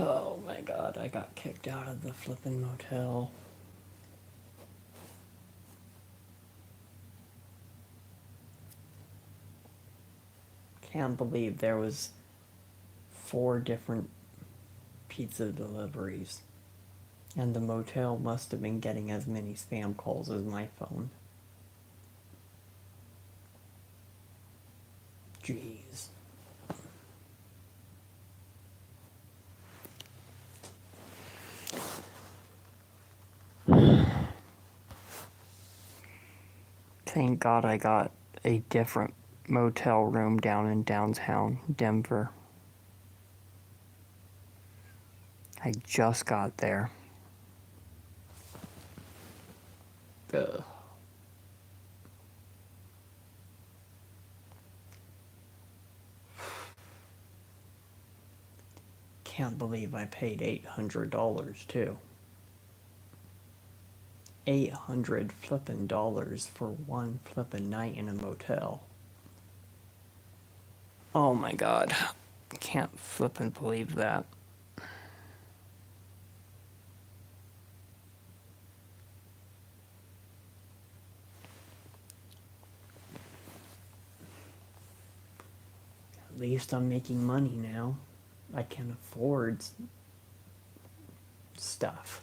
Oh my god, I got kicked out of the flippin' motel. Can't believe there was 4 different pizza deliveries. And the motel must have been getting as many spam calls as my phone. Jeez. Thank God I got a different motel room down in downtown Denver. I just got there. Ugh. Can't believe I paid $800 too. $800 flippin' dollars for one flippin' night in a motel. Oh my god. Can't flippin' believe that. At least I'm making money now. I can afford stuff.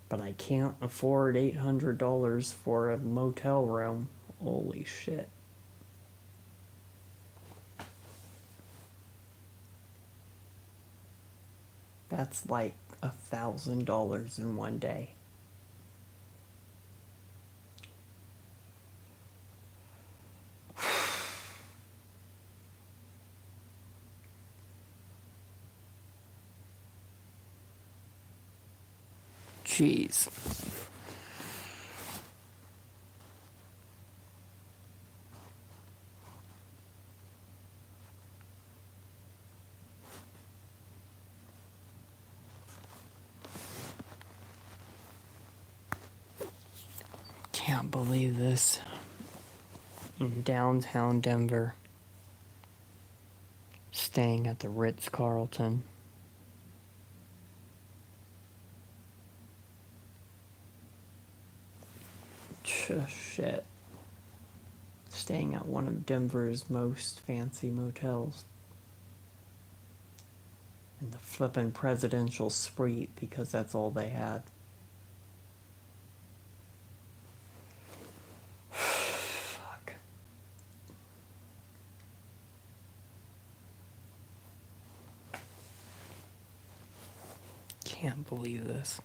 But I can't afford $800 for a motel room. Holy shit. That's like $1,000 in one day. Jeez. Can't believe this. In downtown Denver. Staying at the Ritz-Carlton. Shit. Staying at one of Denver's most fancy motels. In the flippin' presidential suite because that's all they had. Fuck. Can't believe this.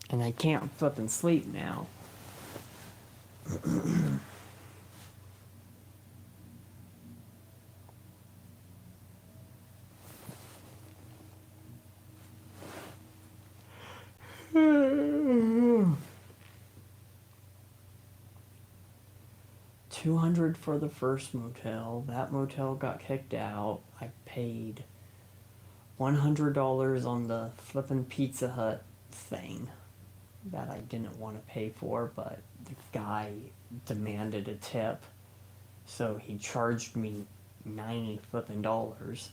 And I can't flippin' sleep now. $200 for the first motel. That motel got kicked out. I paid $100 on the flippin' Pizza Hut thing that I didn't want to pay for, but the guy demanded a tip, so he charged me 90 flippin' dollars,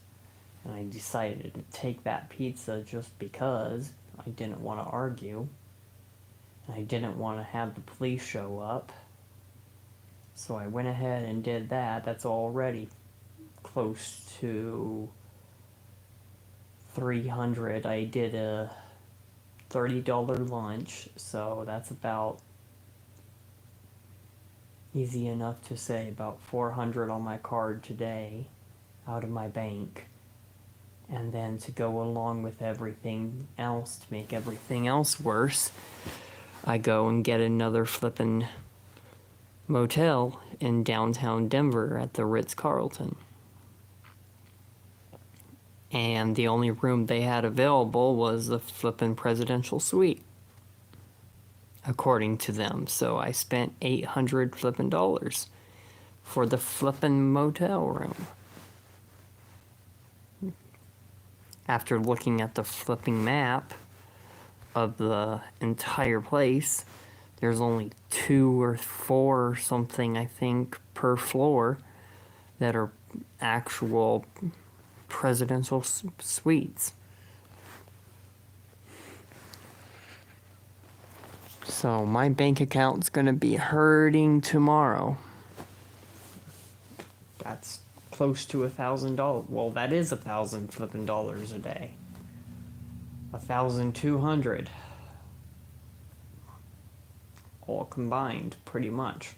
and I decided to take that pizza just because I didn't want to argue, and I didn't want to have the police show up, so I went ahead and did that. That's already close to $300. I did a $30 lunch, so that's about easy enough to say about $400 on my card today out of my bank. And then to go along with everything else, to make everything else worse, I go and get another flippin' motel in downtown Denver at the Ritz-Carlton. And the only room they had available was the flippin' presidential suite, according to them. So I spent $800 flippin' dollars for the flippin' motel room. After looking at the flipping map of the entire place, there's only 2 or 4 or something, I think, per floor that are actual presidential suites. So my bank account's gonna be hurting tomorrow. That's close to $1,000. Well, that is $1,000 flipping dollars a day. 1,200. All combined, pretty much.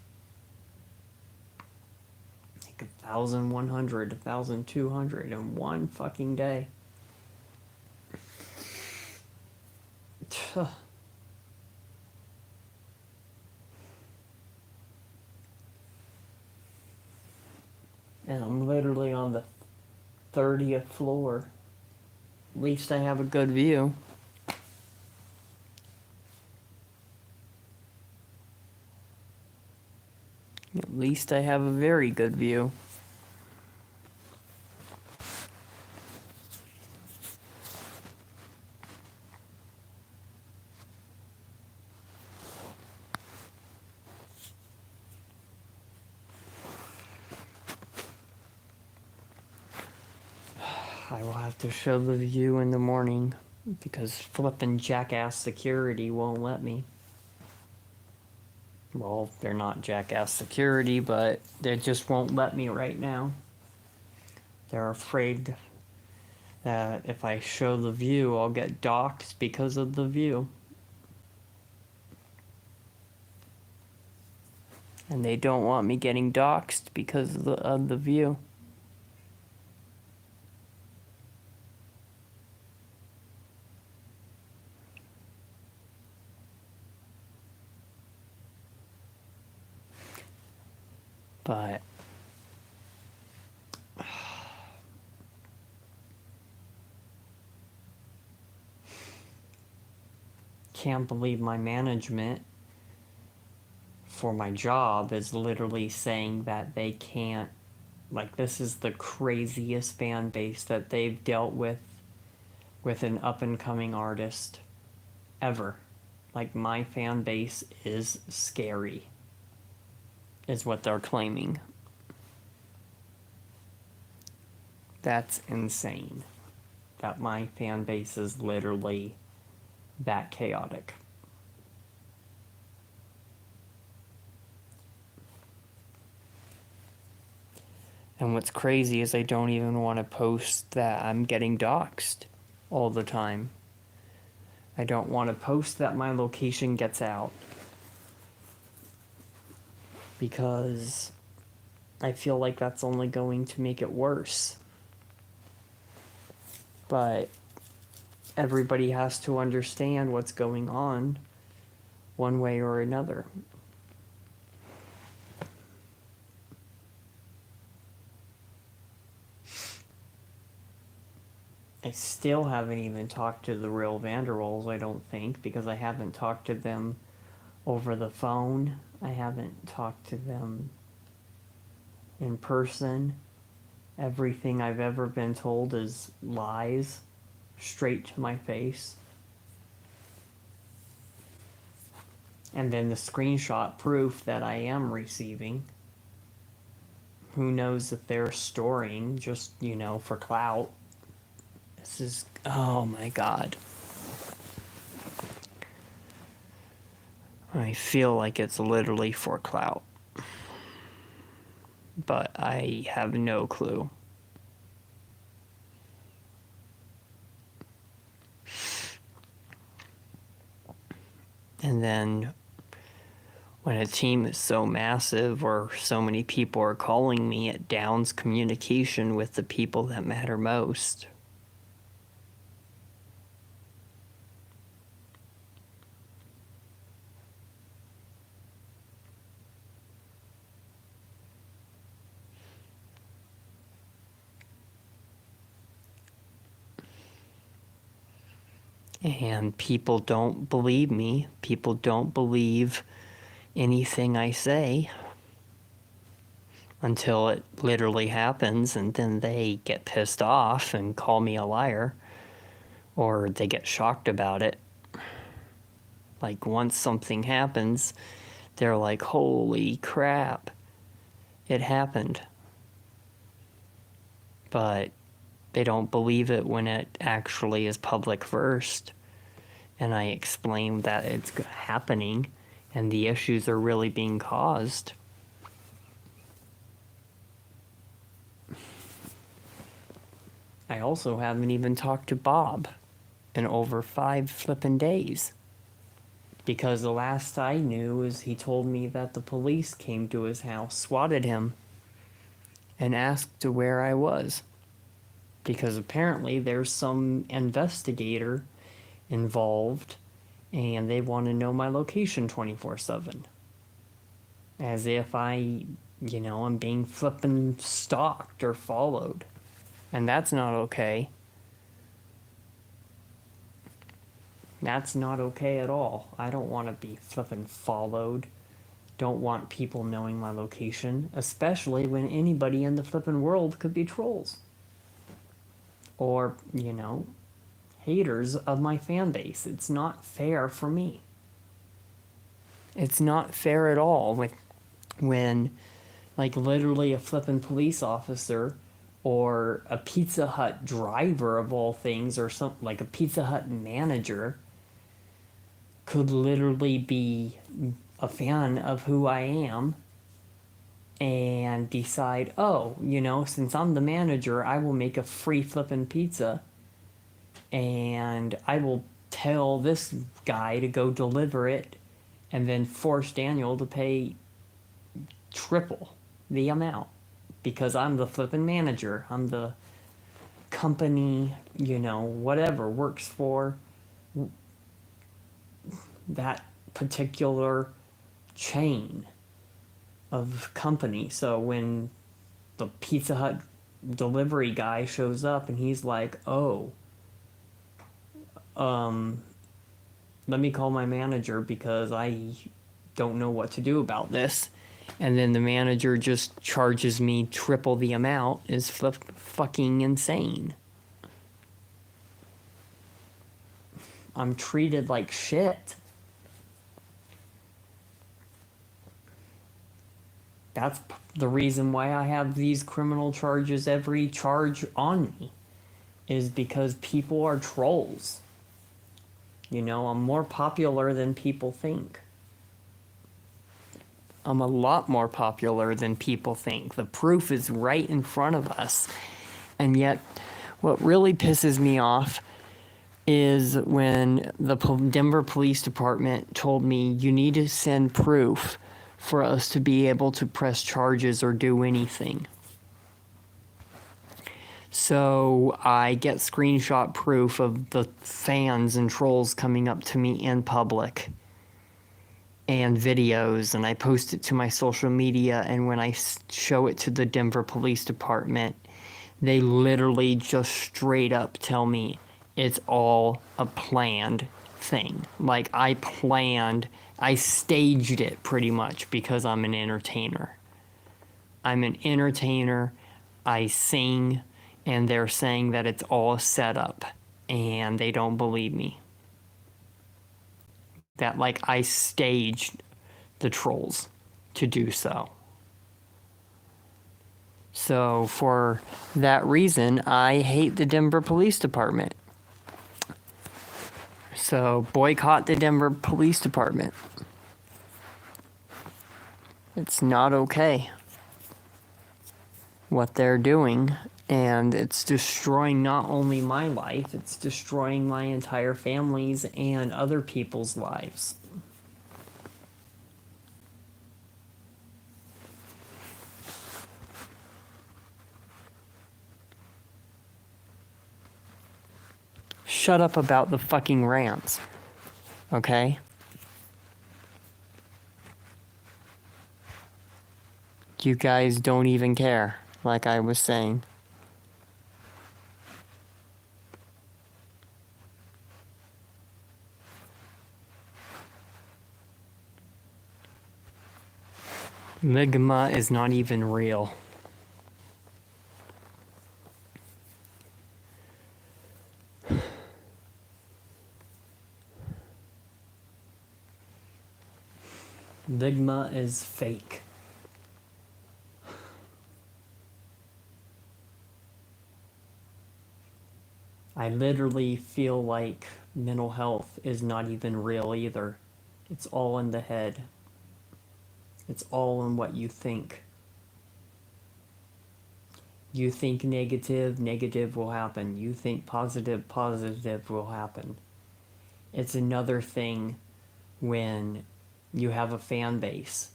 Like 1,100, 1,200 in one fucking day. And I'm literally on the 30th floor. At least I have a good view. At least I have a very good view. I will have to show the view in the morning because flippin' jackass security won't let me. Well, they're not jackass security, but they just won't let me right now. They're afraid that if I show the view, I'll get doxxed because of the view. And they don't want me getting doxxed because of the view. But can't believe my management for my job is literally saying that they can't, like, this is the craziest fan base that they've dealt with an up and coming artist ever. Like, my fan base is scary, is what they're claiming. That's insane. That my fan base is literally that chaotic. And what's crazy is I don't even want to post that I'm getting doxxed all the time. I don't want to post that my location gets out because I feel like that's only going to make it worse. But everybody has to understand what's going on one way or another. I still haven't even talked to the real Vanderwalls, I don't think, because I haven't talked to them over the phone. I haven't talked to them in person. Everything I've ever been told is lies, straight to my face. And then the screenshot proof that I am receiving. Who knows if they're storing just, for clout. This is, oh my God. I feel like it's literally for clout. But I have no clue. And then when a team is so massive or so many people are calling me, it downs communication with the people that matter most. And people don't believe me. People don't believe anything I say until it literally happens, and then they get pissed off and call me a liar, or they get shocked about it. Like, once something happens, they're like, holy crap, it happened. But They don't believe it when it actually is public first. And I explain that it's happening and the issues are really being caused. I also haven't even talked to Bob in over 5 flippin' days. Because the last I knew is he told me that the police came to his house, swatted him, and asked where I was. Because apparently there's some investigator involved and they want to know my location 24/7. As if I'm being flippin' stalked or followed. And that's not okay. That's not okay at all. I don't want to be flippin' followed. Don't want people knowing my location, especially when anybody in the flippin' world could be trolls. Or, haters of my fan base. It's not fair for me. It's not fair at all when like literally a flippin' police officer or a Pizza Hut driver of all things, or something like a Pizza Hut manager could literally be a fan of who I am and decide, oh, since I'm the manager, I will make a free flippin' pizza and I will tell this guy to go deliver it and then force Daniel to pay triple the amount because I'm the flippin' manager. I'm the company, whatever works for that particular chain of company. So when the Pizza Hut delivery guy shows up and he's like, oh, let me call my manager because I don't know what to do about this. And then the manager just charges me triple the amount is fucking insane. I'm treated like shit. That's the reason why I have these criminal charges, every charge on me, is because people are trolls. I'm more popular than people think. I'm a lot more popular than people think. The proof is right in front of us. And yet, what really pisses me off is when the Denver Police Department told me you need to send proof for us to be able to press charges or do anything. So I get screenshot proof of the fans and trolls coming up to me in public and videos, and I post it to my social media, and when I show it to the Denver Police Department, they literally just straight up tell me it's all a planned thing. Like I staged it pretty much because I'm an entertainer. I sing, and they're saying that it's all set up, and they don't believe me. That I staged the trolls to do so. So for that reason, I hate the Denver Police Department. So boycott the Denver Police Department. It's not okay what they're doing, and it's destroying not only my life, it's destroying my entire family's and other people's lives. Shut up about the fucking rants, okay? You guys don't even care, like I was saying. Ligma is not even real. Ligma is fake. I literally feel like mental health is not even real either. It's all in the head. It's all in what you think. You think negative, negative will happen. You think positive, positive will happen. It's another thing when you have a fan base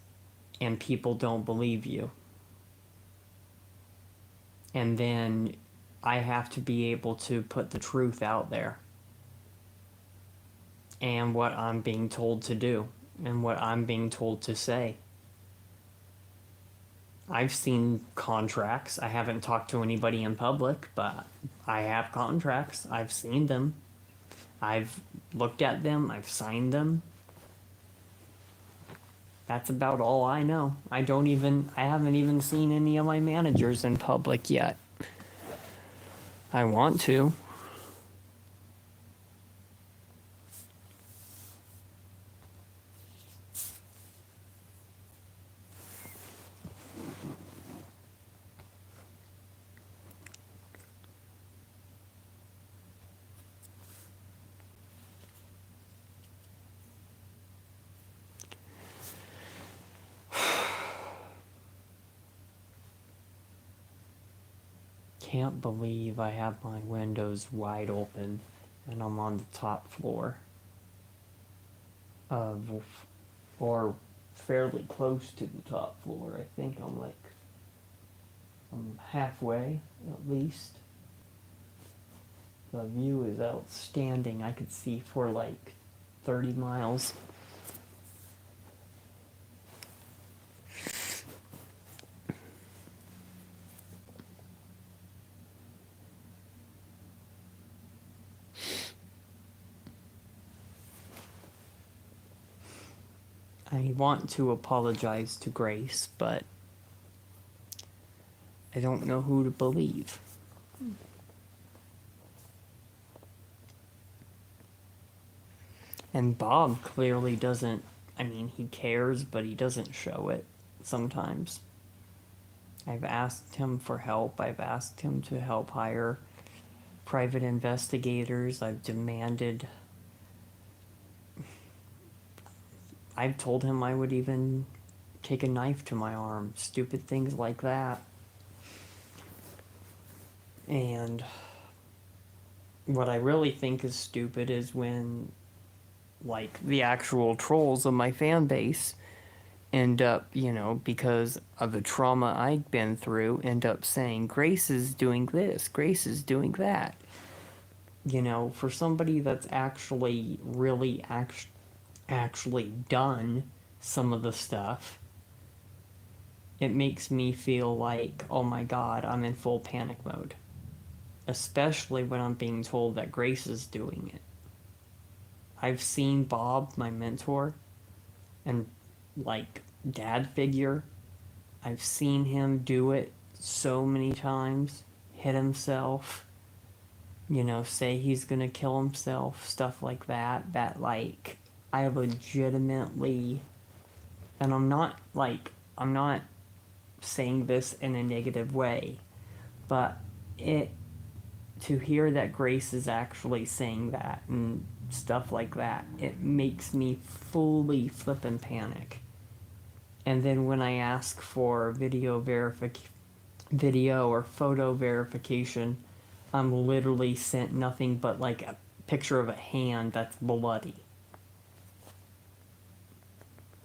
and people don't believe you. And then I have to be able to put the truth out there and what I'm being told to do and what I'm being told to say. I've seen contracts. I haven't talked to anybody in public, but I have contracts. I've seen them. I've looked at them. I've signed them. That's about all I know. I haven't even seen any of my managers in public yet. I want to. Can't believe I have my windows wide open and I'm on the top floor of, or fairly close to the top floor. I think I'm halfway at least. The view is outstanding. I could see for like 30 miles. I want to apologize to Grace, but I don't know who to believe. And Bob clearly doesn't, I mean, he cares, but he doesn't show it sometimes. I've asked him for help. I've asked him to help hire private investigators. I've told him I would even take a knife to my arm. Stupid things like that. And what I really think is stupid is when, like, the actual trolls of my fan base end up, because of the trauma I've been through, end up saying, Grace is doing this, Grace is doing that. For somebody that's actually really actually done some of the stuff, it makes me feel like, oh my God, I'm in full panic mode. Especially when I'm being told that Grace is doing it. I've seen Bob, my mentor, and like dad figure, I've seen him do it so many times, hit himself, say he's gonna kill himself, stuff like that, like, I legitimately, and I'm not saying this in a negative way, but to hear that Grace is actually saying that and stuff like that, it makes me fully flippin' panic. And then when I ask for video or photo verification, I'm literally sent nothing but like a picture of a hand that's bloody.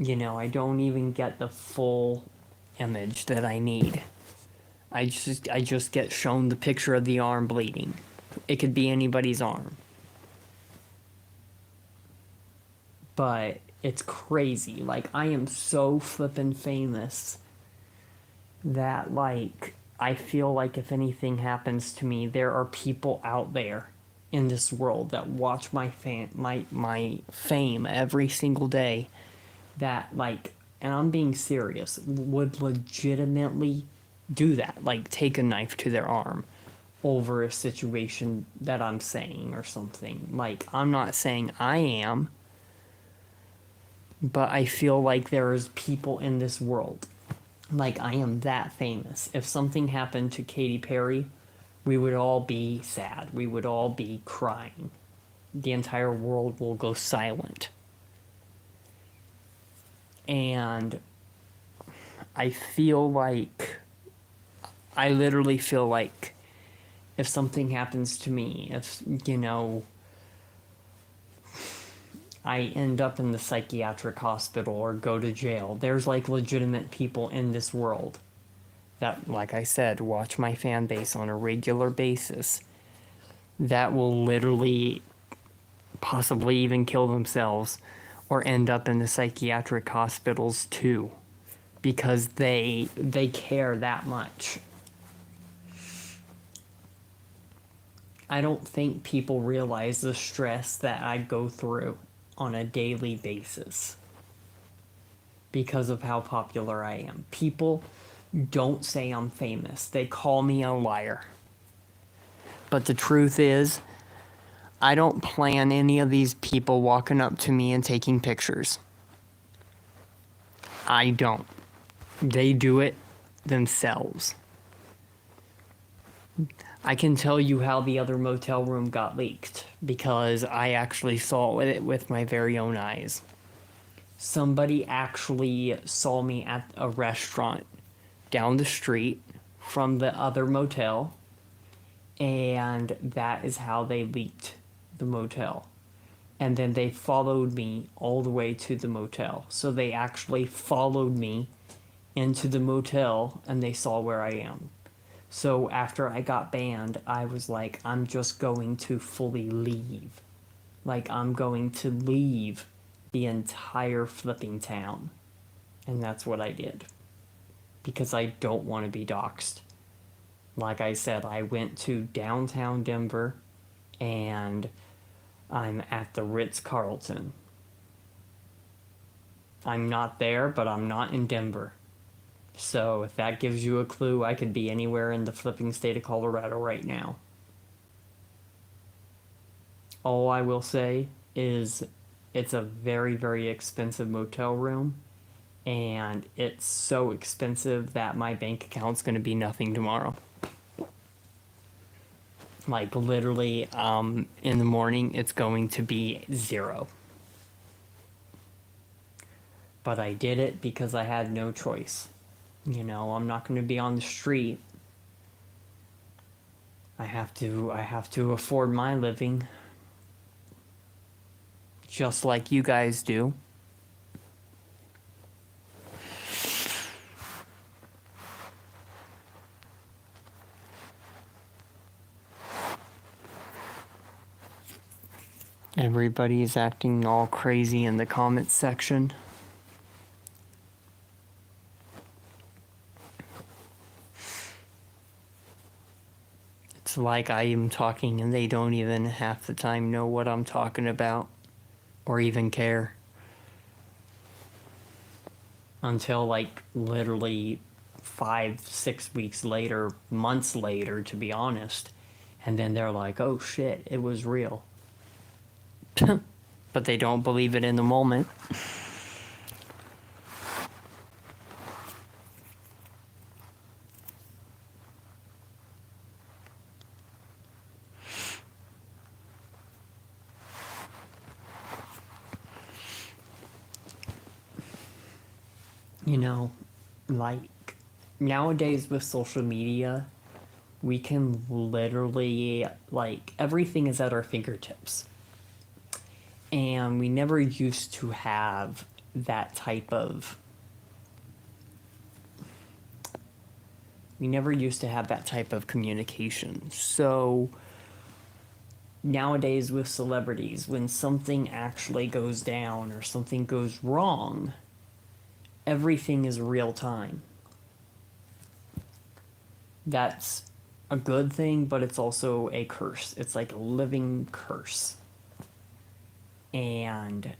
I don't even get the full image that I need. I just get shown the picture of the arm bleeding. It could be anybody's arm. But it's crazy. Like, I am so flippin' famous that, like, I feel like if anything happens to me, there are people out there in this world that watch my fame every single day that, like, and I'm being serious, would legitimately do that, like take a knife to their arm over a situation that I'm saying or something. Like, I'm not saying I am, but I feel like there is people in this world, like, I am that famous. If something happened to Katy Perry We would all be sad. We would all be crying. The entire world will go silent. And I feel like, I literally feel like if something happens to me, if, I end up in the psychiatric hospital or go to jail, there's like legitimate people in this world that, like I said, watch my fan base on a regular basis that will literally possibly even kill themselves or end up in the psychiatric hospitals too, because they care that much. I don't think people realize the stress that I go through on a daily basis because of how popular I am. People don't say I'm famous. They call me a liar. But the truth is, I don't plan any of these people walking up to me and taking pictures. I don't. They do it themselves. I can tell you how the other motel room got leaked because I actually saw it with my very own eyes. Somebody actually saw me at a restaurant down the street from the other motel, and that is how they leaked the motel. And then they followed me all the way to the motel. So they actually followed me into the motel and they saw where I am. So after I got banned, I was like, I'm just going to fully leave. Like, I'm going to leave the entire flipping town. And that's what I did. Because I don't want to be doxxed. Like I said, I went to downtown Denver and I'm at the Ritz-Carlton. I'm not there, but I'm not in Denver. So if that gives you a clue, I could be anywhere in the flipping state of Colorado right now. All I will say is it's a very, very expensive motel room, and it's so expensive that my bank account's going to be nothing tomorrow. Like, literally, in the morning, it's going to be zero. But I did it because I had no choice. I'm not going to be on the street. I have to afford my living. Just like you guys do. Everybody's acting all crazy in the comments section. It's like I am talking and they don't even half the time know what I'm talking about or even care. Until like literally 5-6 weeks later, months later, to be honest. And then they're like, oh shit, it was real. But they don't believe it in the moment. Like nowadays with social media, we can literally, like, everything is at our fingertips. And we never used to have that type of communication. So nowadays with celebrities, when something actually goes down or something goes wrong, everything is real time. That's a good thing, but it's also a curse. It's like a living curse. And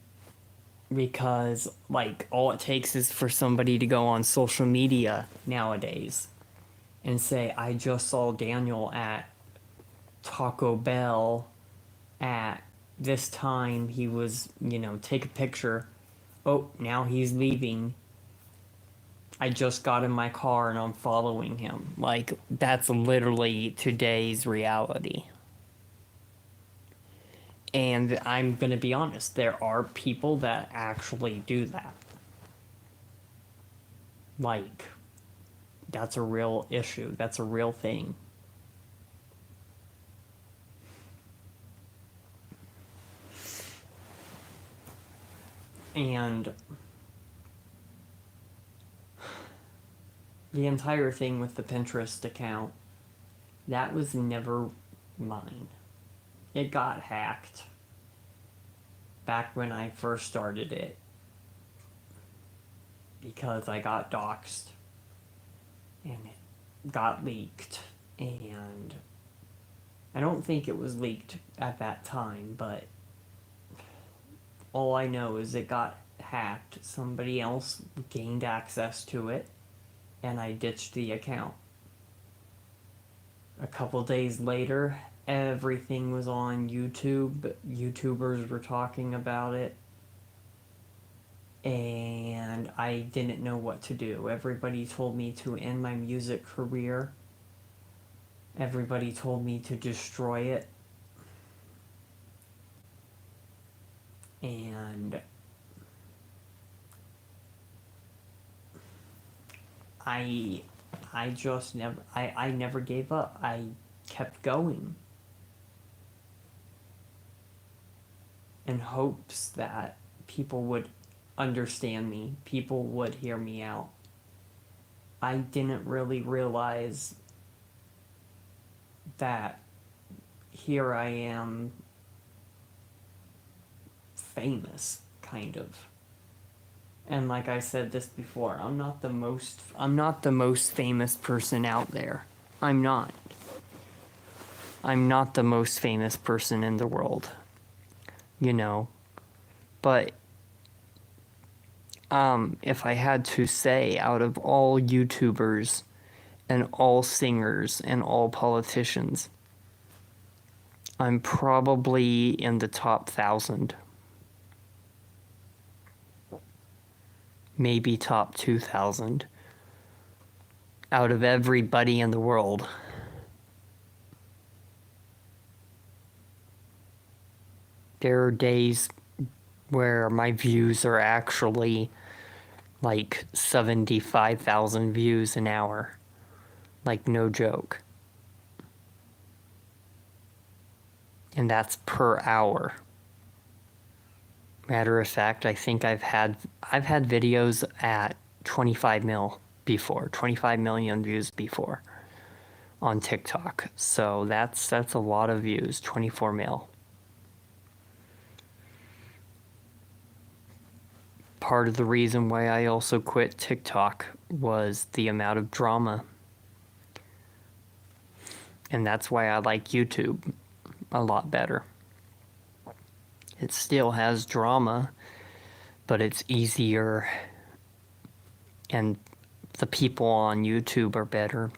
because, like, all it takes is for somebody to go on social media nowadays and say, I just saw Daniel at Taco Bell at this time. He was, take a picture. Oh, now he's leaving. I just got in my car and I'm following him. Like, that's literally today's reality. And I'm going to be honest, there are people that actually do that. Like, that's a real issue. That's a real thing. And the entire thing with the Pinterest account, that was never mine. It got hacked back when I first started it because I got doxxed and it got leaked. And I don't think it was leaked at that time, but all I know is it got hacked. Somebody else gained access to it, and I ditched the account. A couple days later, everything was on YouTube. YouTubers were talking about it, and I didn't know what to do. Everybody told me to end my music career. Everybody told me to destroy it. And I I just never I never gave up. I kept going in hopes that people would understand me, people would hear me out. I didn't really realize that here I am famous, kind of. And like I said this before, I'm not the most famous person out there. I'm not. I'm not the most famous person in the world. You know. But if I had to say, out of all YouTubers and all singers and all politicians, I'm probably in the top 1,000. Maybe top 2,000 out of everybody in the world. There are days where my views are actually like 75,000 views an hour. Like, no joke. And that's per hour. Matter of fact, I think I've had videos at 25 million views before on TikTok. So that's a lot of views, 24 mil. Part of the reason why I also quit TikTok was the amount of drama. And that's why I like YouTube a lot better. It still has drama, but it's easier, and the people on YouTube are better.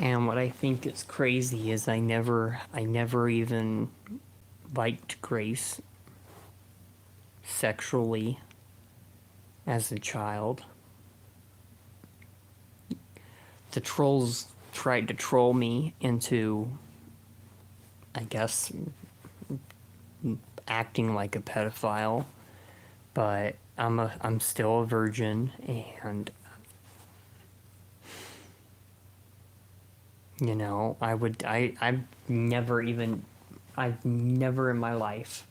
And what I think is crazy is I never even liked Grace sexually as a child. The trolls tried to troll me into, I guess, acting like a pedophile, but I'm still a virgin, and you know, I've never in my life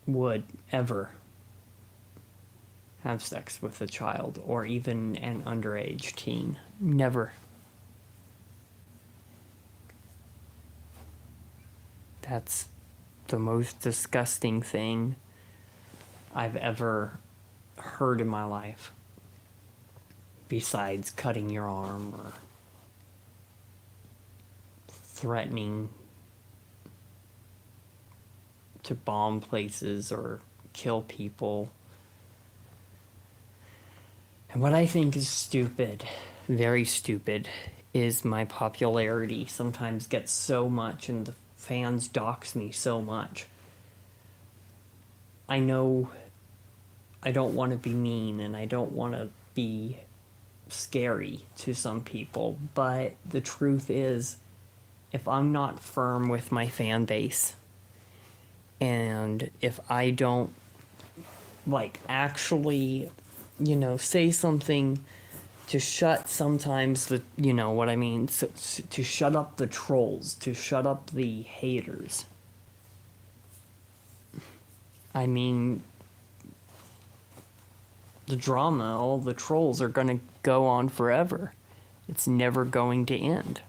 would ever have sex with a child or even an underage teen. Never. That's the most disgusting thing I've ever heard in my life, besides cutting your arm or threatening to bomb places or kill people. And what I think is stupid, very stupid is my popularity sometimes gets so much and the fans dox me so much. I know I don't want to be mean and I don't want to be scary to some people, but the truth is, if I'm not firm with my fan base and if I don't actually, say something to shut sometimes the, what I mean, so, to shut up the trolls, to shut up the haters. I mean, the drama, all the trolls are going to go on forever. It's never going to end.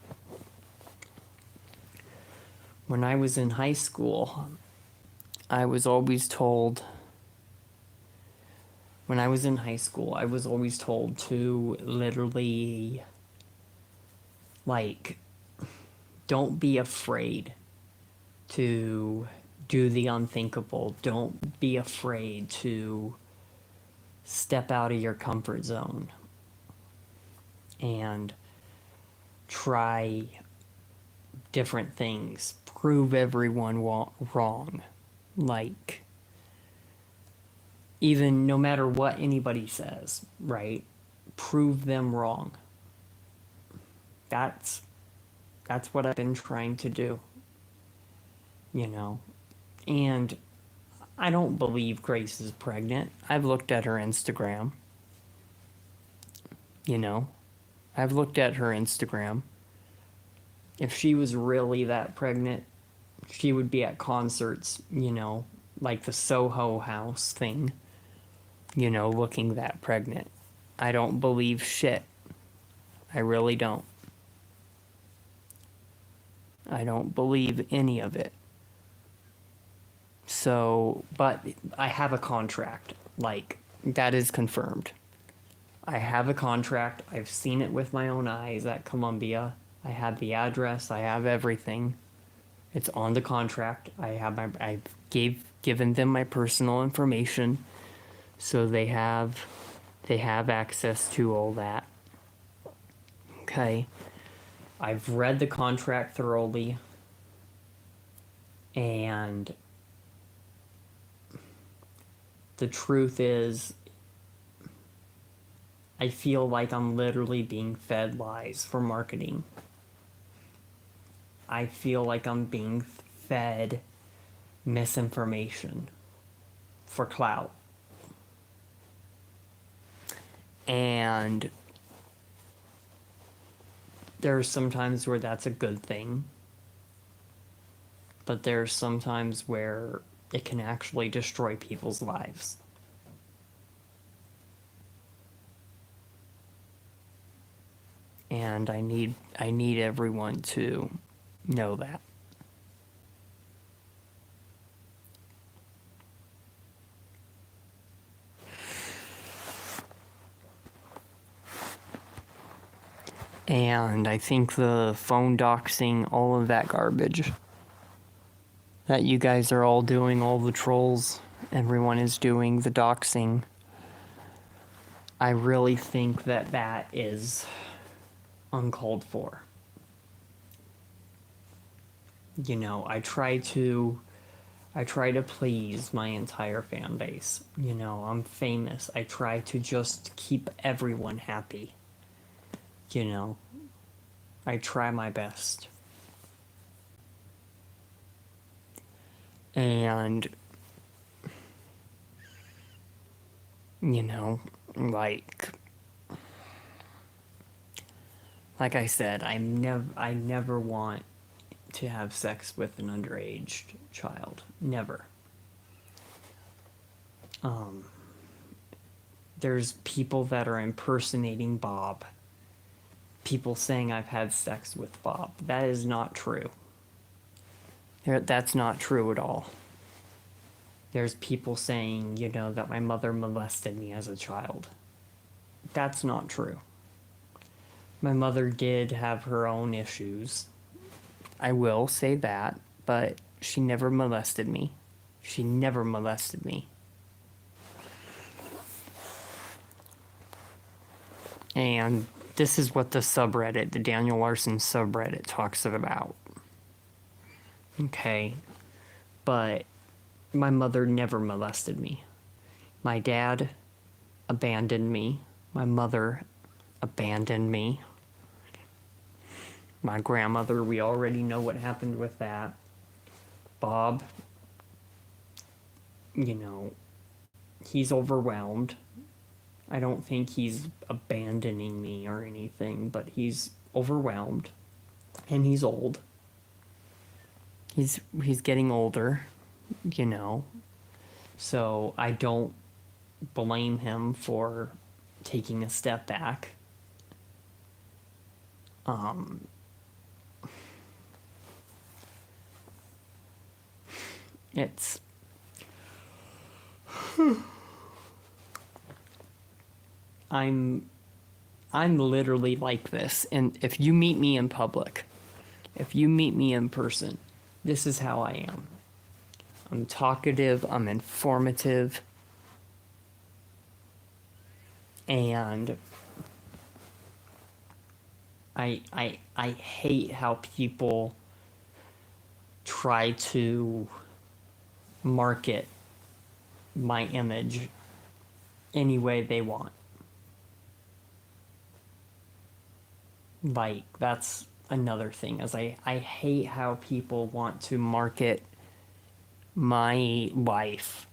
When I was in high school, I was always told to literally, don't be afraid to do the unthinkable. Don't be afraid to step out of your comfort zone and try different things. Prove everyone wrong. Even no matter what anybody says, right? Prove them wrong. That's what I've been trying to do. And I don't believe Grace is pregnant. I've looked at her Instagram. I've looked at her Instagram. If she was really that pregnant, she would be at concerts, like the Soho House thing, looking that pregnant. I don't believe shit. I really don't. I don't believe any of it. So, but I have a contract. That is confirmed. I have a contract. I've seen it with my own eyes at Columbia. I have the address. I have everything. It's on the contract. I've given them my personal information, so they have access to all that. Okay. I've read the contract thoroughly, and the truth is, I feel like I'm literally being fed lies for marketing. I feel like I'm being fed misinformation for clout. And there's some times where that's a good thing, but there's some times where it can actually destroy people's lives. And I need everyone to know that. And I think the phone doxing, all of that garbage that you guys are all doing, all the trolls, everyone is doing the doxing. I really think that is uncalled for. I try to please my entire fan base. I'm famous. I try to just keep everyone happy. I try my best. And, like I said, I never want to have sex with an underage child. Never. There's people that are impersonating Bob. People saying I've had sex with Bob. That is not true. That's not true at all. There's people saying, that my mother molested me as a child. That's not true. My mother did have her own issues. I will say that, but she never molested me. She never molested me. And this is what the subreddit, the Daniel Larson subreddit, talks about. Okay, but my mother never molested me. My dad abandoned me. My mother abandoned me. My grandmother, we already know what happened with that. Bob, you know, he's overwhelmed. I don't think he's abandoning me or anything, but he's overwhelmed and he's old. He's getting older, you know. So I don't blame him for taking a step back. It's I'm literally like this, and if you meet me in public, if you meet me in person, this is how I am. I'm talkative, I'm informative, and I hate how people try to market my image any way they want. Like, that's another thing, is I hate how people want to market my life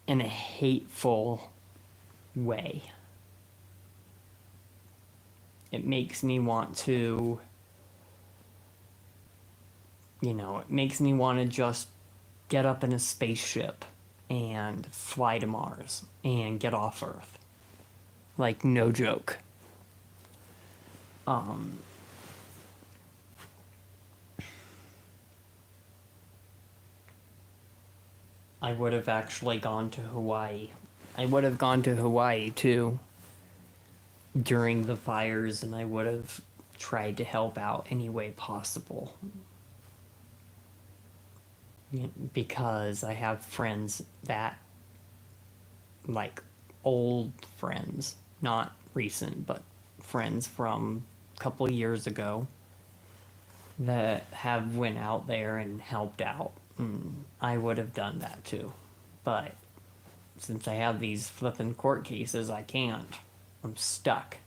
in a hateful way. It makes me want to, it makes me want to just get up in a spaceship and fly to Mars and get off Earth. Like, no joke. I would have actually gone to Hawaii. I would have gone to Hawaii too during the fires, and I would have tried to help out any way possible. Because I have friends that, like, old friends, not recent, but friends from a couple years ago that have went out there and helped out. I would have done that too. But since I have these flippin' court cases, I can't. I'm stuck.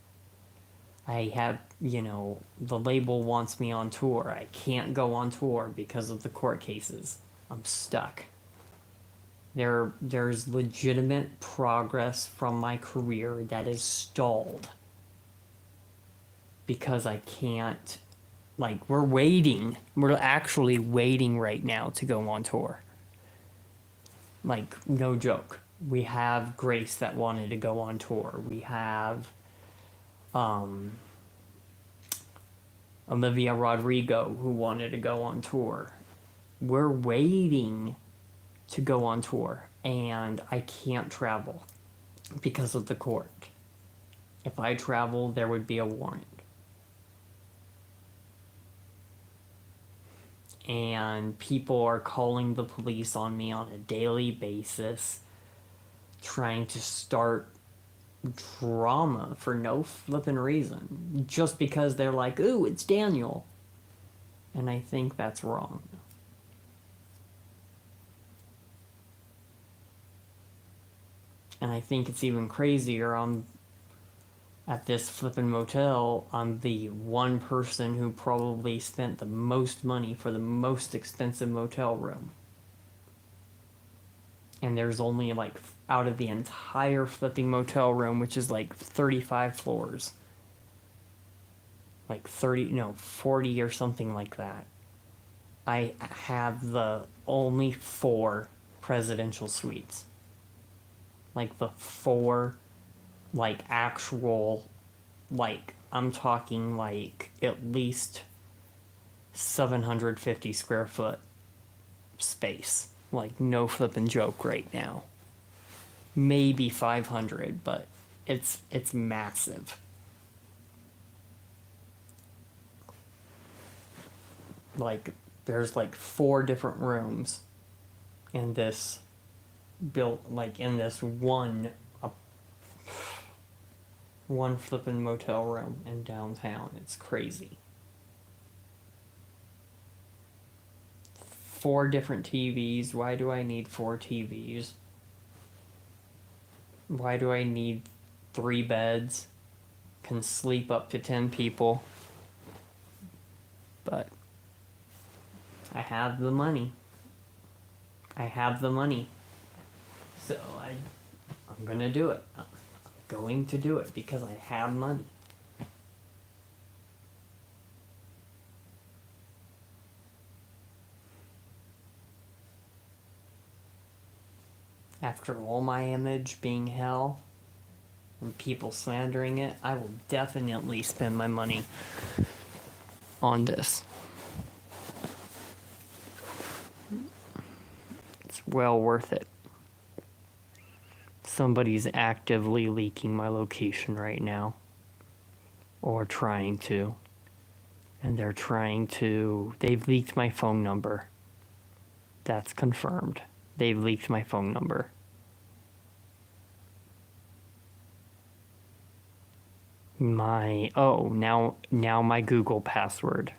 I have, the label wants me on tour. I can't go on tour because of the court cases. I'm stuck. There's legitimate progress from my career that is stalled because I can't, like, we're waiting. We're actually waiting right now to go on tour. Like, no joke. We have Grace that wanted to go on tour. We have Olivia Rodrigo who wanted to go on tour. We're waiting to go on tour, and I can't travel because of the court. If I travel, there would be a warrant. And people are calling the police on me on a daily basis, trying to start drama for no flippin' reason, just because they're like, ooh, it's Daniel. And I think that's wrong. And I think it's even crazier. At this flippin' motel, I'm the one person who probably spent the most money for the most expensive motel room. And there's only, like, out of the entire flipping motel room, which is like 35 floors, like 40 or something like that, I have the only 4 presidential suites. Like, the 4, like, actual, like, I'm talking, like, at least 750 square foot space. Like, no flippin' joke right now. Maybe 500, but it's massive. Like, there's like 4 different rooms in this in this one one flippin' motel room in downtown. It's crazy. 4 different TVs. Why do I need 4 TVs? Why do I need 3 beds? Can sleep up to 10 people. But I have the money. I have the money. So I'm gonna do it. I'm going to do it because I have money. After all my image being hell and people slandering it, I will definitely spend my money on this. It's well worth it. Somebody's actively leaking my location right now. Or trying to. And they've leaked my phone number. That's confirmed. They've leaked my phone number. Now my Google password.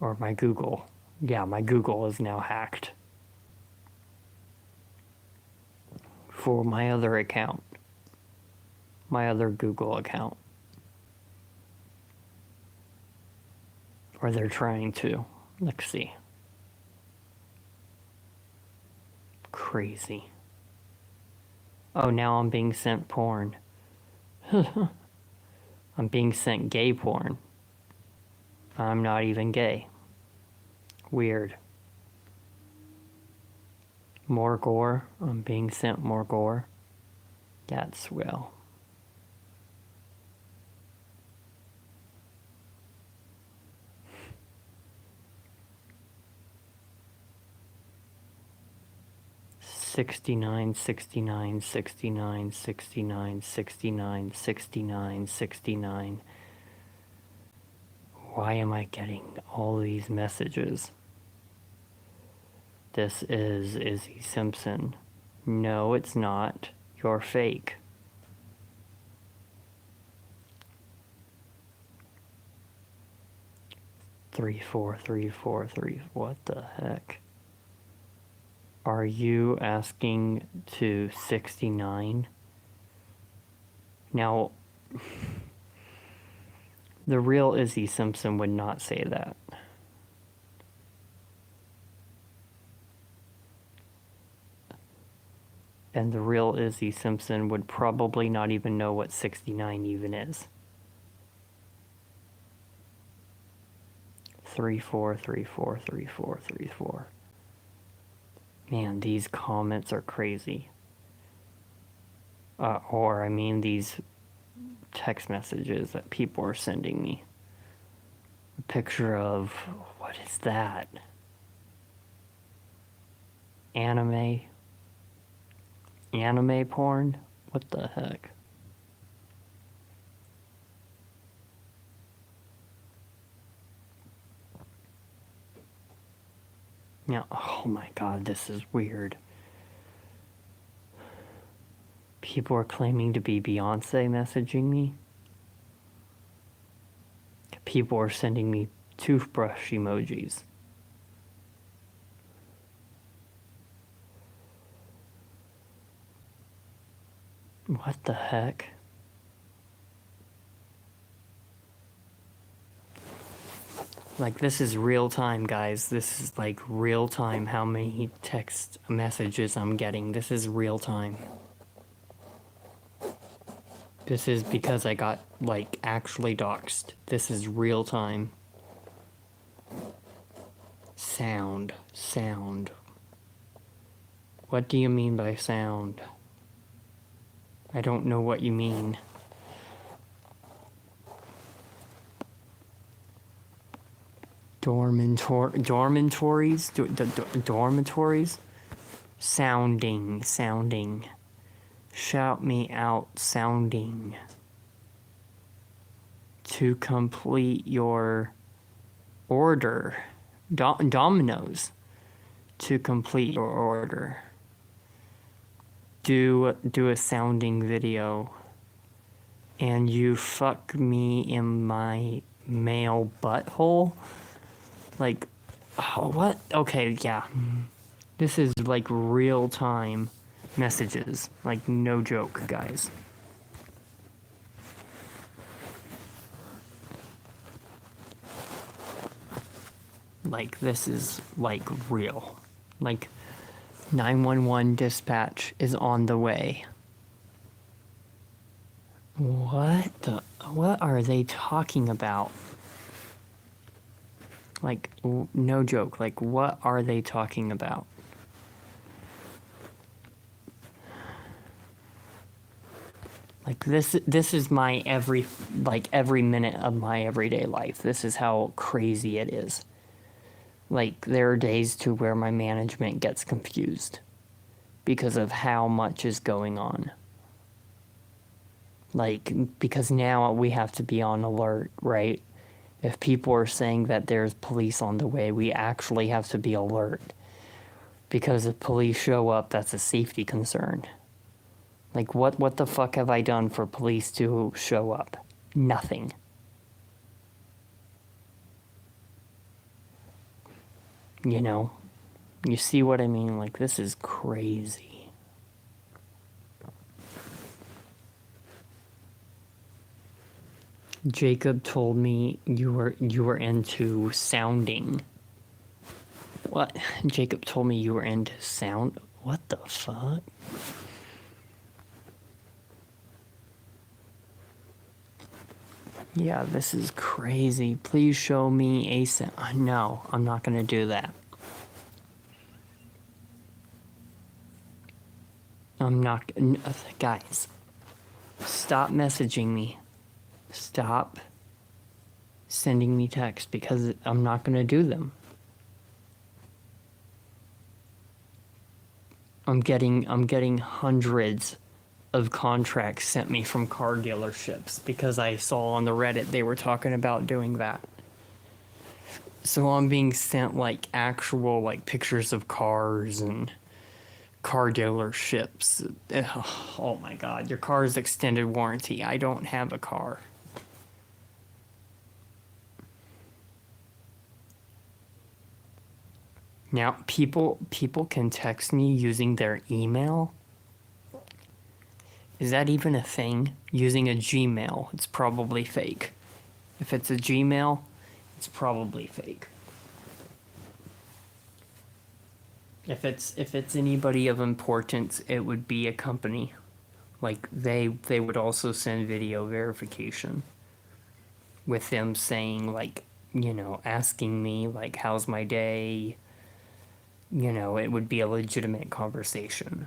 Or my Google. Yeah, my Google is now hacked. For my other account. My other Google account. Or they're trying to. Let's see. Crazy. Oh, now I'm being sent porn. I'm being sent gay porn. I'm not even gay. Weird. More gore. I'm being sent more gore. That's swell. $69, $69, $69, $69, $69, $69, $69. Why am I getting all these messages? This is Izzy Simpson. No, it's not. You're fake. Three, four, three, four, three. What the heck? Are you asking to 69? Now, the real Izzy Simpson would not say that. And the real Izzy Simpson would probably not even know what 69 even is. 34343434. Man, these comments are crazy. These text messages that people are sending me. A picture of, what is that? Anime porn? What the heck? Now, oh my god, this is weird. People are claiming to be Beyonce messaging me. People are sending me toothbrush emojis. What the heck? Like, this is real time, guys. This is like real time how many text messages I'm getting. This is real time. This is because I got, like, actually doxxed. This is real time. Sound. What do you mean by sound? I don't know what you mean. Dormitories? Dormitories? Sounding. Shout me out, sounding. To complete your order. Dominoes. To complete your order. Do a sounding video. and you fuck me in my male butthole? Like, oh, what? Okay, yeah. This is like real time messages. Like, no joke, guys. Like, this is like real. Like, 911 dispatch is on the way. What are they talking about? Like, no joke. Like, what are they talking about? Like, this is my every minute of my everyday life. This is how crazy it is. Like, there are days to where my management gets confused because of how much is going on. Like, because now we have to be on alert, right? If people are saying that there's police on the way, we actually have to be alert. Because if police show up, that's a safety concern. Like, what the fuck have I done for police to show up? Nothing. You know? You see what I mean? Like, this is crazy. Jacob told me you were into sounding. What? Jacob told me you were into sound? What the fuck? Yeah, this is crazy. Please show me a sound. No, I'm not gonna do that. I'm not. Guys, stop messaging me. Stop sending me texts because I'm not gonna do them. I'm getting hundreds of contracts sent me from car dealerships because I saw on the Reddit they were talking about doing that. So I'm being sent like actual like pictures of cars and car dealerships. Oh my god, your car's extended warranty. I don't have a car. Now people can text me using their email. Is that even a thing? Using a Gmail, it's probably fake. If it's a Gmail, it's probably fake. If it's anybody of importance, it would be a company. Like they would also send video verification with them saying like, you know, asking me like how's my day? You know, it would be a legitimate conversation.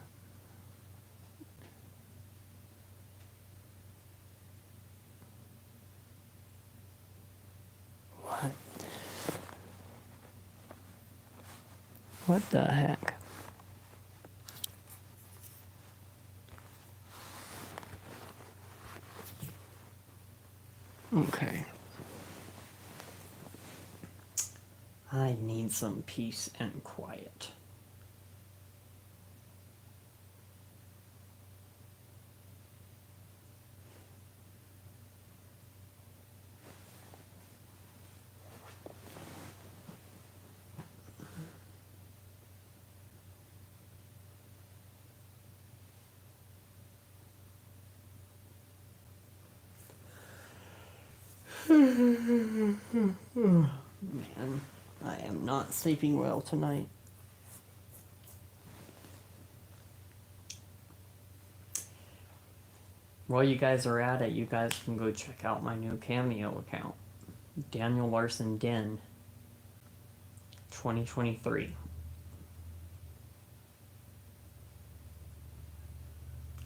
What? What the heck? Okay. I need some peace and quiet. Man, I am not sleeping well tonight. While you guys are at it, you guys can go check out my new Cameo account. Daniel Larson Den 2023.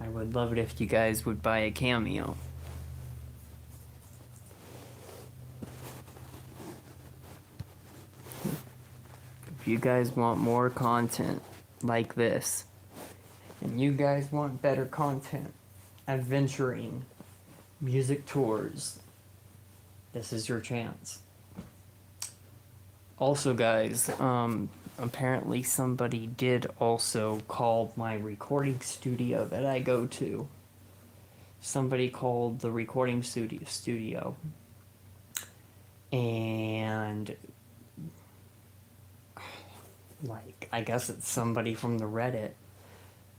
I would love it if you guys would buy a Cameo. If you guys want more content like this, and you guys want better content, adventuring, music tours, this is your chance. Also, guys, apparently somebody did also call my recording studio that I go to. somebody called the recording studio, and like, I guess it's somebody from the Reddit.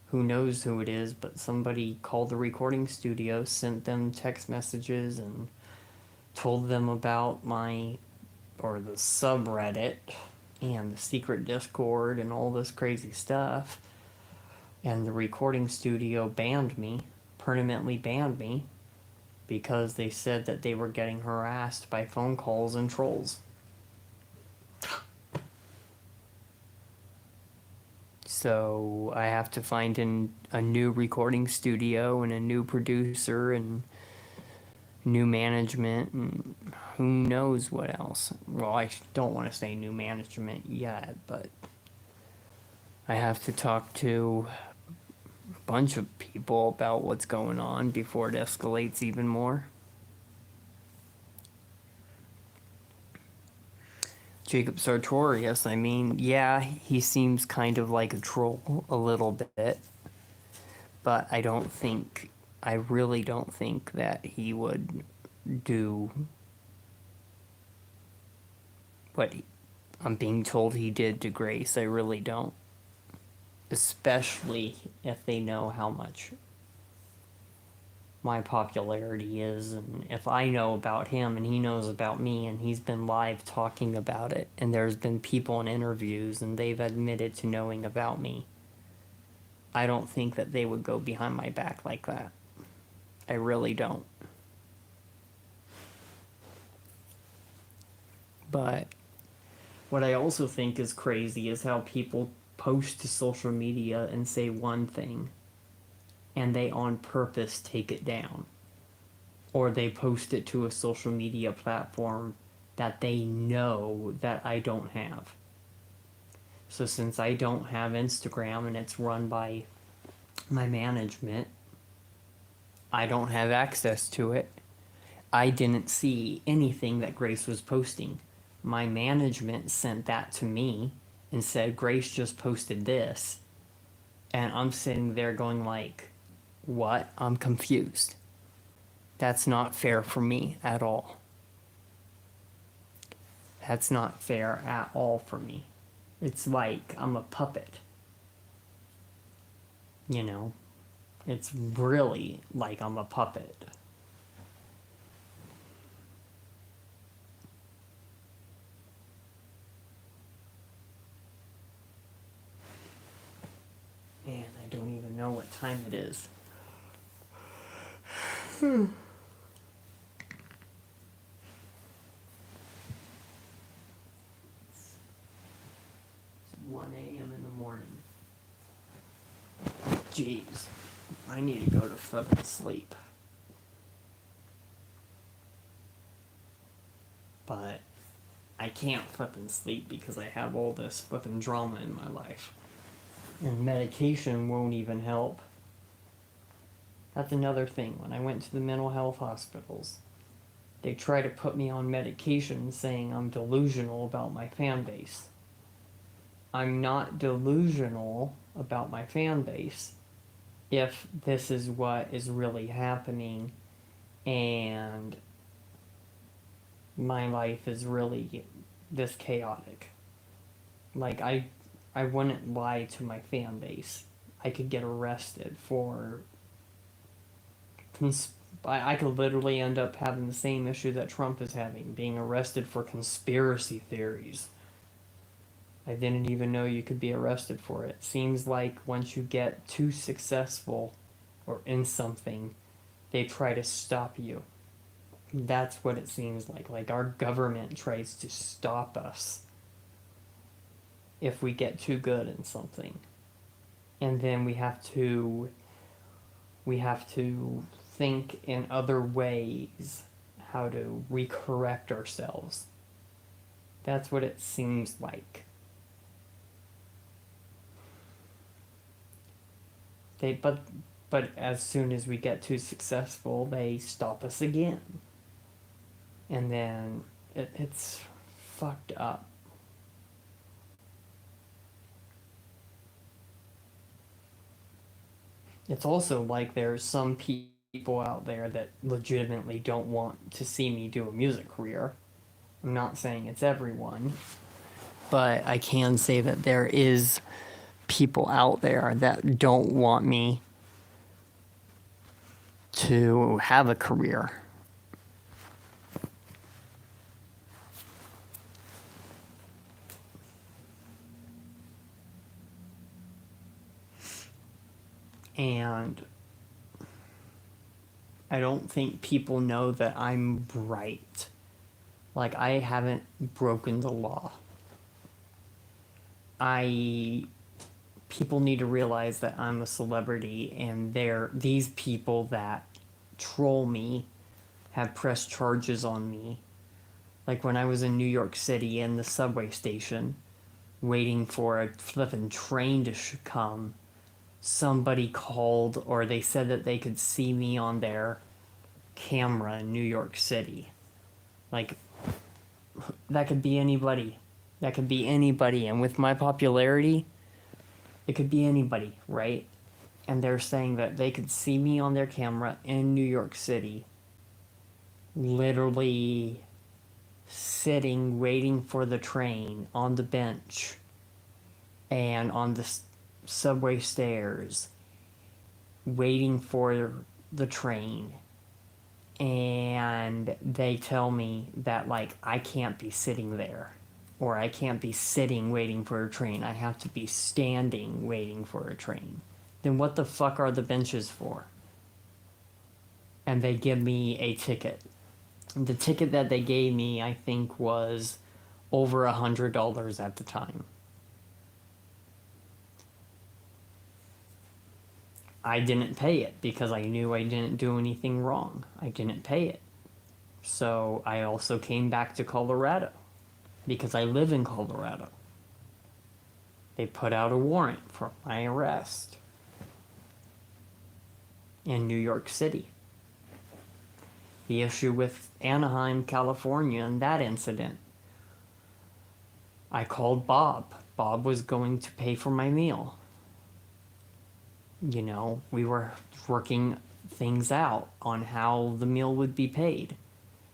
Who knows who it is, but somebody called the recording studio, sent them text messages, and told them about the subreddit and the secret Discord and all this crazy stuff. And the recording studio permanently banned me, because they said that they were getting harassed by phone calls and trolls. So I have to find a new recording studio and a new producer and new management and who knows what else. Well, I don't want to say new management yet, but I have to talk to a bunch of people about what's going on before it escalates even more. Jacob Sartorius, I mean, yeah, he seems kind of like a troll a little bit, but I really don't think that he would do what I'm being told he did to Grace. I really don't. Especially if they know how much my popularity is, and if I know about him and he knows about me, and he's been live talking about it, and there's been people in interviews and they've admitted to knowing about me. I don't think that they would go behind my back like that. I really don't. But what I also think is crazy is how people post to social media and say one thing, and they on purpose take it down. Or they post it to a social media platform that they know that I don't have. So since I don't have Instagram and it's run by my management, I don't have access to it. I didn't see anything that Grace was posting. My management sent that to me and said, Grace just posted this. And I'm sitting there going like, what? I'm confused. That's not fair for me at all. That's not fair at all for me. It's like I'm a puppet. You know? It's really like I'm a puppet. Man, I don't even know what time it is. It's 1 a.m. in the morning. Jeez, I need to go to fucking sleep. But I can't fucking sleep because I have all this fucking drama in my life. And medication won't even help. That's another thing. When I went to the mental health hospitals, they try to put me on medication saying I'm delusional about my fan base. I'm not delusional about my fan base if this is what is really happening and my life is really this chaotic. Like, I wouldn't lie to my fan base. I could get arrested for I could literally end up having the same issue that Trump is having, being arrested for conspiracy theories. I didn't even know you could be arrested for it. Seems like once you get too successful or in something, they try to stop you. That's what it seems like. Like our government tries to stop us if we get too good in something. And then we have to think in other ways how to recorrect ourselves. That's what it seems like. But as soon as we get too successful, they stop us again. And then it's fucked up. It's also like there's some people out there that legitimately don't want to see me do a music career. I'm not saying it's everyone, but I can say that there is people out there that don't want me to have a career. And I don't think people know that I'm bright. Like, I haven't broken the law. People need to realize that I'm a celebrity, and these people that troll me have pressed charges on me. Like when I was in New York City in the subway station, waiting for a flippin' train to come, somebody called, or they said that they could see me on their camera in New York City. Like, that could be anybody. That could be anybody. And with my popularity, it could be anybody, right? And they're saying that they could see me on their camera in New York City, literally sitting, waiting for the train on the bench and on the subway stairs, waiting for the train. And they tell me that, like, I can't be sitting there, or I can't be sitting waiting for a train. I have to be standing waiting for a train. Then what the fuck are the benches for? And they give me a ticket. The ticket that they gave me, I think, was over $100 at the time. I didn't pay it because I knew I didn't do anything wrong. I didn't pay it. So I also came back to Colorado because I live in Colorado. They put out a warrant for my arrest in New York City. The issue with Anaheim, California, and that incident, I called Bob. Bob was going to pay for my meal. You know, we were working things out on how the meal would be paid.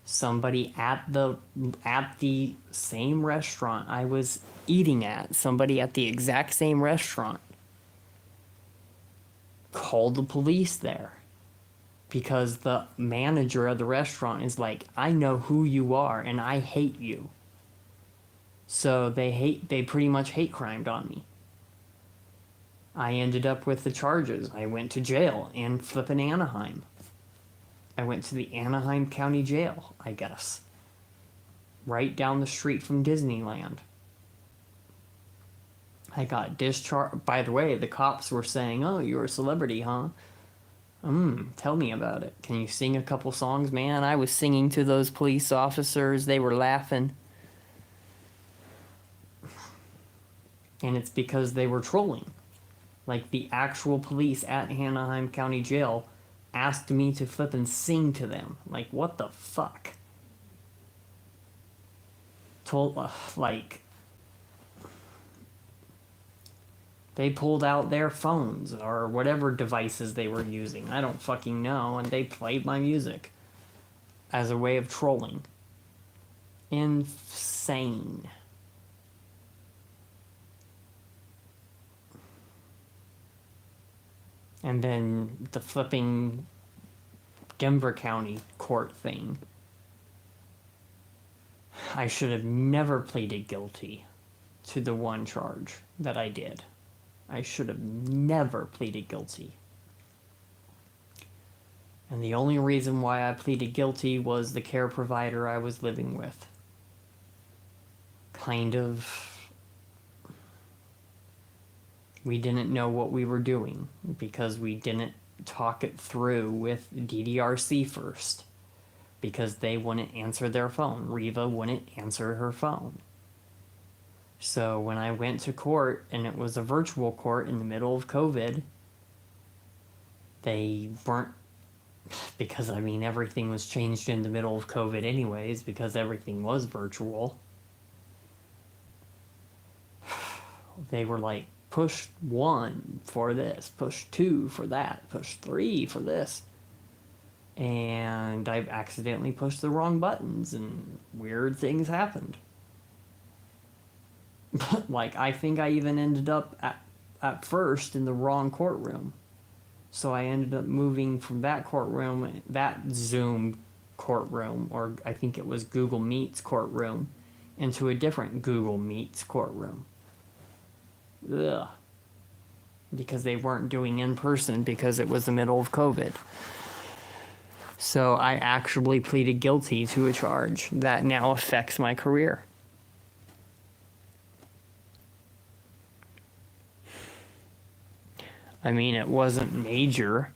Somebody at the same restaurant I was eating at, somebody at the exact same restaurant, called the police there because the manager of the restaurant is like, I know who you are and I hate you. So they pretty much hate crimed on me. I ended up with the charges. I went to jail in flippin' Anaheim. I went to the Anaheim County Jail, I guess. Right down the street from Disneyland. I got discharged. By the way, the cops were saying, oh, you're a celebrity, huh? Tell me about it. Can you sing a couple songs? Man, I was singing to those police officers. They were laughing. And it's because they were trolling. Like, the actual police at Anaheim County Jail asked me to flip and sing to them. Like, what the fuck? They pulled out their phones or whatever devices they were using. I don't fucking know. And they played my music as a way of trolling. Insane. And then the flipping Denver County court thing. I should have never pleaded guilty to the one charge that I did. I should have never pleaded guilty. And the only reason why I pleaded guilty was the care provider I was living with. We didn't know what we were doing because we didn't talk it through with DDRC first because they wouldn't answer their phone. Reva wouldn't answer her phone. So when I went to court, and it was a virtual court in the middle of COVID, they weren't, because I mean everything was changed in the middle of COVID anyways because everything was virtual. They were like, push 1 for this, push 2 for that, push 3 for this. and I've accidentally pushed the wrong buttons and weird things happened. Like, I think I even ended up at first in the wrong courtroom. So I ended up moving from that courtroom, that Zoom courtroom, or I think it was Google Meets courtroom, into a different Google Meets courtroom. Ugh. Because they weren't doing in person because it was the middle of COVID. So I actually pleaded guilty to a charge that now affects my career. I mean, it wasn't major.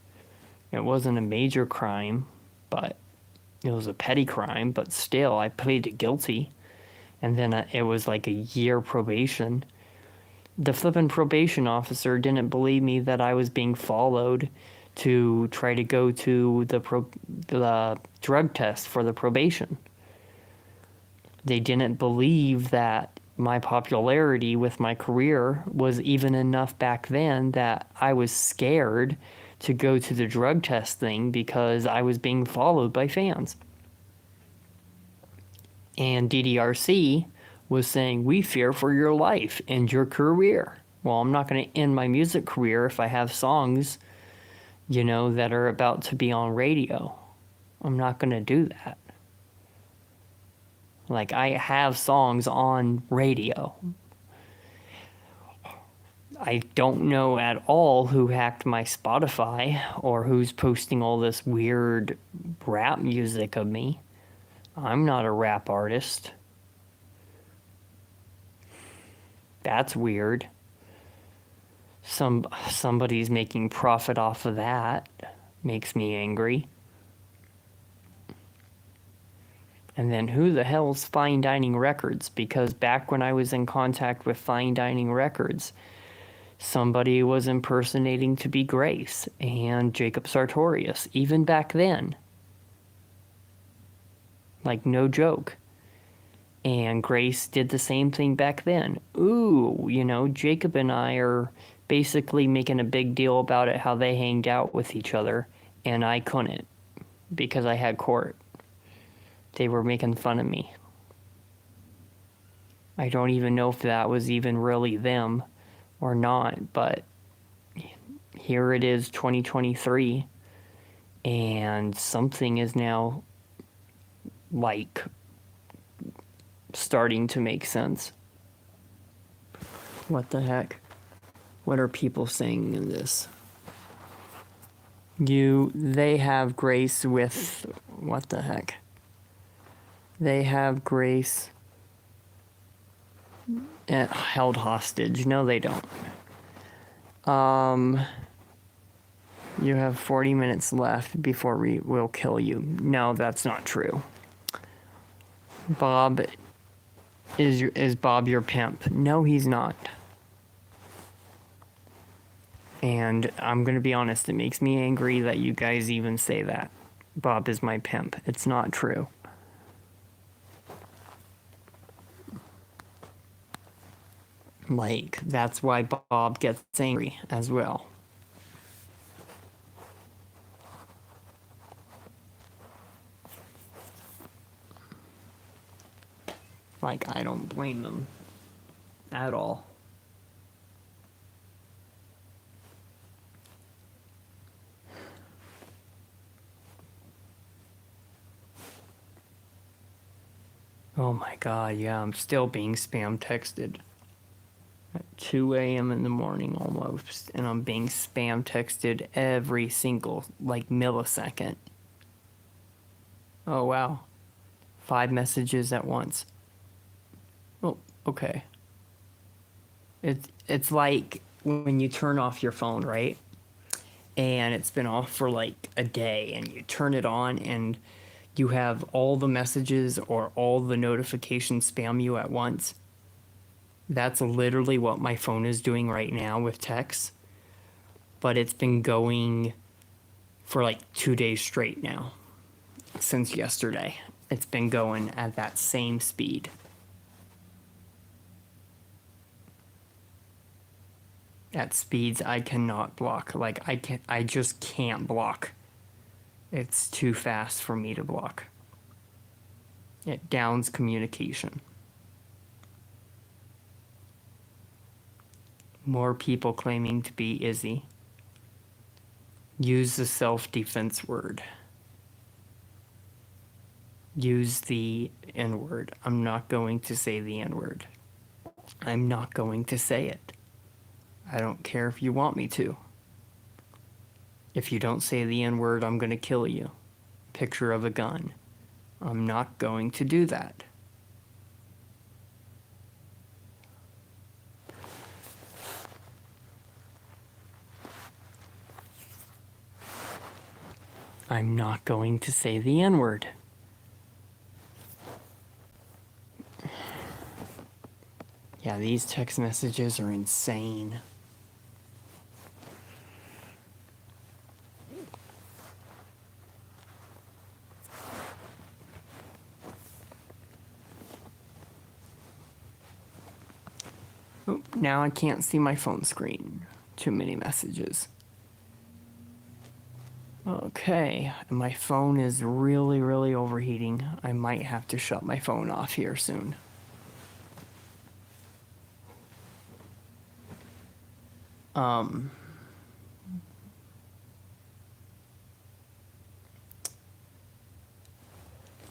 It wasn't a major crime, but it was a petty crime. But still, I pleaded guilty. And then it was like a year probation. The flippin' probation officer didn't believe me that I was being followed to try to go to the drug test for the probation. They didn't believe that my popularity with my career was even enough back then that I was scared to go to the drug test thing because I was being followed by fans. And DDRC was saying, we fear for your life and your career. Well, I'm not going to end my music career if I have songs, that are about to be on radio. I'm not going to do that. Like, I have songs on radio. I don't know at all who hacked my Spotify or who's posting all this weird rap music of me. I'm not a rap artist. That's weird. Somebody's making profit off of that. Makes me angry. And then who the hell's Fine Dining Records? Because back when I was in contact with Fine Dining Records, somebody was impersonating to be Grace and Jacob Sartorius, even back then. Like, no joke. And Grace did the same thing back then. Ooh, Jacob and I are basically making a big deal about it, how they hanged out with each other, and I couldn't because I had court. They were making fun of me. I don't even know if that was even really them or not, but here it is, 2023, and something is now, like, starting to make sense. What the heck? What are people saying in this? They have Grace with, what the heck? They have Grace held hostage. No, they don't. You have 40 minutes left before we will kill you. No, that's not true. Bob, is Bob your pimp? No, he's not. And I'm going to be honest, it makes me angry that you guys even say that. Bob is my pimp. It's not true. Like, that's why Bob gets angry as well. Like, I don't blame them at all. Oh my god, yeah, I'm still being spam texted. At 2 a.m. in the morning almost, and I'm being spam texted every single, millisecond. Oh wow. 5 messages at once. Oh, okay. It's like when you turn off your phone, right? And it's been off for like a day, and you turn it on and you have all the messages or all the notifications spam you at once. That's literally what my phone is doing right now with texts. But it's been going for like 2 days straight now. Since yesterday. It's been going at that same speed. At speeds I cannot block. I just can't block. It's too fast for me to block. It downs communication. More people claiming to be Izzy. Use the self-defense word. Use the N-word. I'm not going to say the N-word. I'm not going to say it. I don't care if you want me to. If you don't say the N-word, I'm going to kill you. Picture of a gun. I'm not going to do that. I'm not going to say the N-word. Yeah, these text messages are insane. Oh, now I can't see my phone screen. Too many messages. Okay, my phone is really, really overheating. I might have to shut my phone off here soon.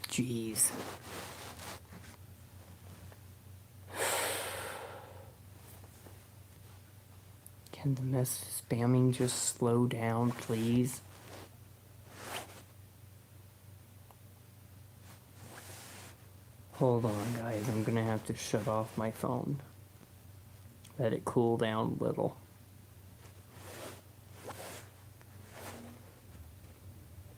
Jeez. Can the mess spamming just slow down, please? Hold on, guys. I'm gonna have to shut off my phone. Let it cool down a little.